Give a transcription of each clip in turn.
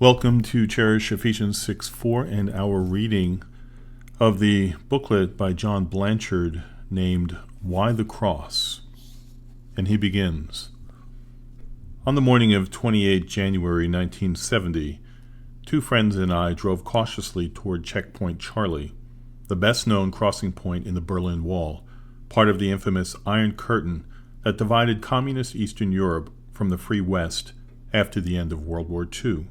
Welcome to Cherish Ephesians 6:4 and our reading of the booklet by John Blanchard named Why the Cross? And he begins. On the morning of 28 January 1970, two friends and I drove cautiously toward Checkpoint Charlie, the best-known crossing point in the Berlin Wall, part of the infamous Iron Curtain that divided communist Eastern Europe from the Free West after the end of World War II.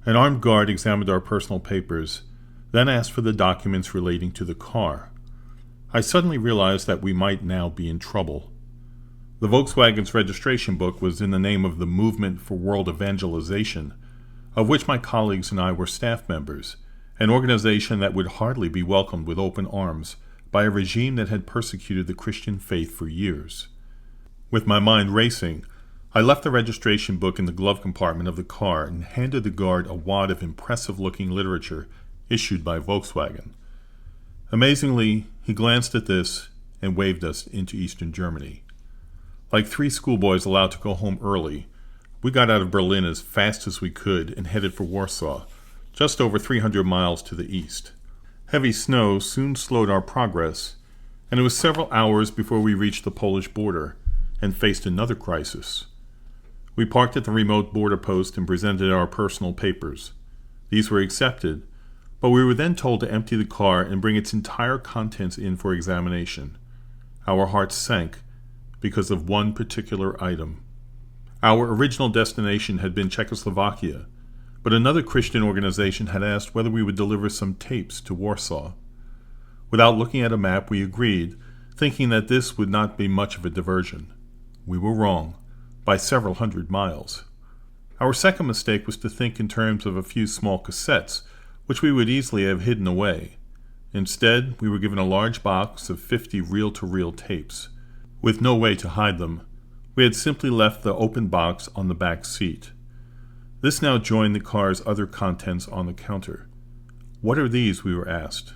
An armed guard examined our personal papers, then asked for the documents relating to the car. I suddenly realized that we might now be in trouble. The Volkswagen's registration book was in the name of the Movement for World Evangelization, of which my colleagues and I were staff members, an organization that would hardly be welcomed with open arms by a regime that had persecuted the Christian faith for years. With my mind racing, I left the registration book in the glove compartment of the car and handed the guard a wad of impressive-looking literature issued by Volkswagen. Amazingly, he glanced at this and waved us into Eastern Germany. Like three schoolboys allowed to go home early, we got out of Berlin as fast as we could and headed for Warsaw, just over 300 miles to the east. Heavy snow soon slowed our progress, and it was several hours before we reached the Polish border and faced another crisis. We parked at the remote border post and presented our personal papers. These were accepted, but we were then told to empty the car and bring its entire contents in for examination. Our hearts sank because of one particular item. Our original destination had been Czechoslovakia, but another Christian organization had asked whether we would deliver some tapes to Warsaw. Without looking at a map, we agreed, thinking that this would not be much of a diversion. We were wrong, by several hundred miles. Our second mistake was to think in terms of a few small cassettes, which we would easily have hidden away. Instead, we were given a large box of 50 reel-to-reel tapes. With no way to hide them, we had simply left the open box on the back seat. This now joined the car's other contents on the counter. "What are these?" we were asked.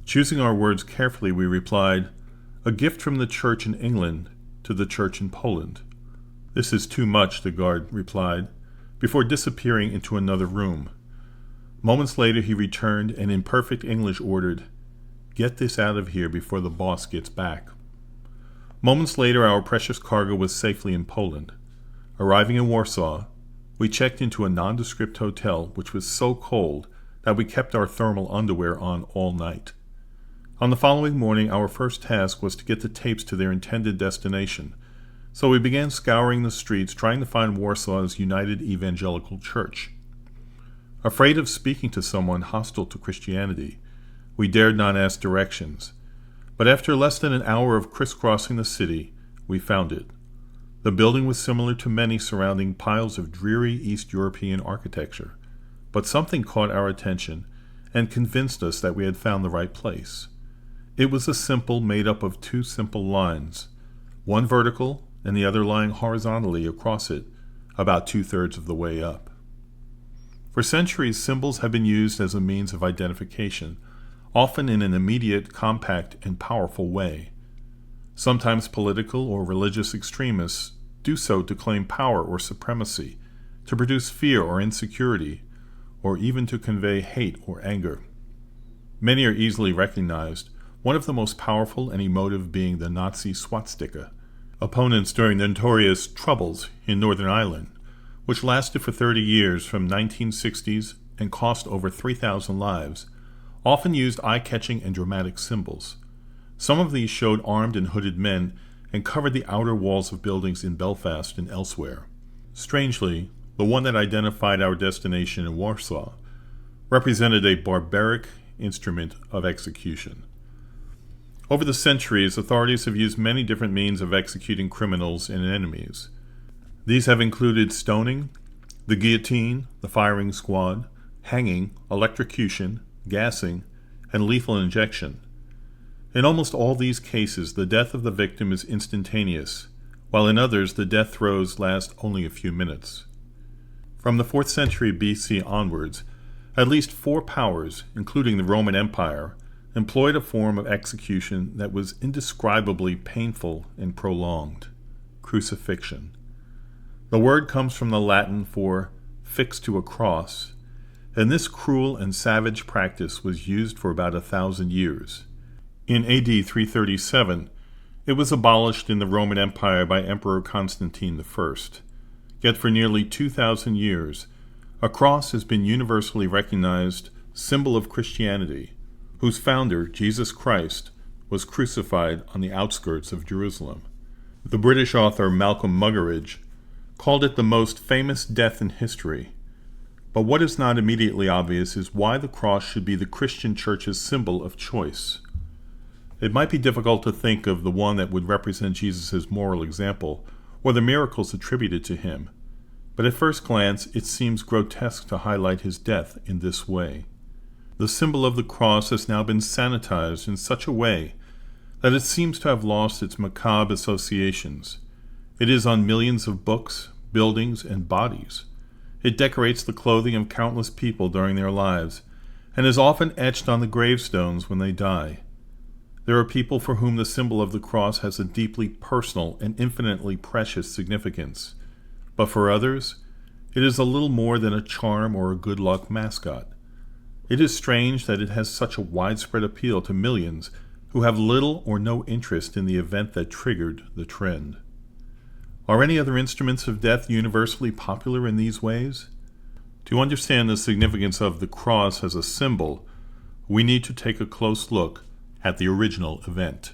Choosing our words carefully, we replied, "A gift from the church in England to the church in Poland." "This is too much," the guard replied, before disappearing into another room. Moments later he returned and in perfect English ordered, "Get this out of here before the boss gets back." Moments later our precious cargo was safely in Poland. Arriving in Warsaw, we checked into a nondescript hotel which was so cold that we kept our thermal underwear on all night. On the following morning our first task was to get the tapes to their intended destination, so we began scouring the streets trying to find Warsaw's United Evangelical Church. Afraid of speaking to someone hostile to Christianity, we dared not ask directions, but after less than an hour of crisscrossing the city, we found it. The building was similar to many surrounding piles of dreary East European architecture, but something caught our attention and convinced us that we had found the right place. It was a symbol made up of two simple lines, one vertical and the other lying horizontally across it, about 2/3 of the way up. For centuries, symbols have been used as a means of identification, often in an immediate, compact, and powerful way. Sometimes political or religious extremists do so to claim power or supremacy, to produce fear or insecurity, or even to convey hate or anger. Many are easily recognized, one of the most powerful and emotive being the Nazi swastika. Opponents during the notorious Troubles in Northern Ireland, which lasted for 30 years from 1960s and cost over 3,000 lives, often used eye-catching and dramatic symbols. Some of these showed armed and hooded men and covered the outer walls of buildings in Belfast and elsewhere. Strangely, the one that identified our destination in Warsaw represented a barbaric instrument of execution. Over the centuries, authorities have used many different means of executing criminals and enemies. These have included stoning, the guillotine, the firing squad, hanging, electrocution, gassing, and lethal injection. In almost all these cases, the death of the victim is instantaneous, while in others the death throes last only a few minutes. From the 4th century BC onwards, at least 4 powers, including the Roman Empire, employed a form of execution that was indescribably painful and prolonged: crucifixion. The word comes from the Latin for fixed to a cross, and this cruel and savage practice was used for about 1,000 years. In AD 337, it was abolished in the Roman Empire by Emperor Constantine I. Yet for nearly 2,000 years, a cross has been universally recognized symbol of Christianity, whose founder, Jesus Christ, was crucified on the outskirts of Jerusalem. The British author Malcolm Muggeridge called it the most famous death in history. But what is not immediately obvious is why the cross should be the Christian Church's symbol of choice. It might be difficult to think of the one that would represent Jesus' moral example or the miracles attributed to him, but at first glance it seems grotesque to highlight his death in this way. The symbol of the cross has now been sanitized in such a way that it seems to have lost its macabre associations. It is on millions of books, buildings, and bodies. It decorates the clothing of countless people during their lives, and is often etched on the gravestones when they die. There are people for whom the symbol of the cross has a deeply personal and infinitely precious significance, but for others, it is a little more than a charm or a good luck mascot. It is strange that it has such a widespread appeal to millions who have little or no interest in the event that triggered the trend. Are any other instruments of death universally popular in these ways? To understand the significance of the cross as a symbol, we need to take a close look at the original event.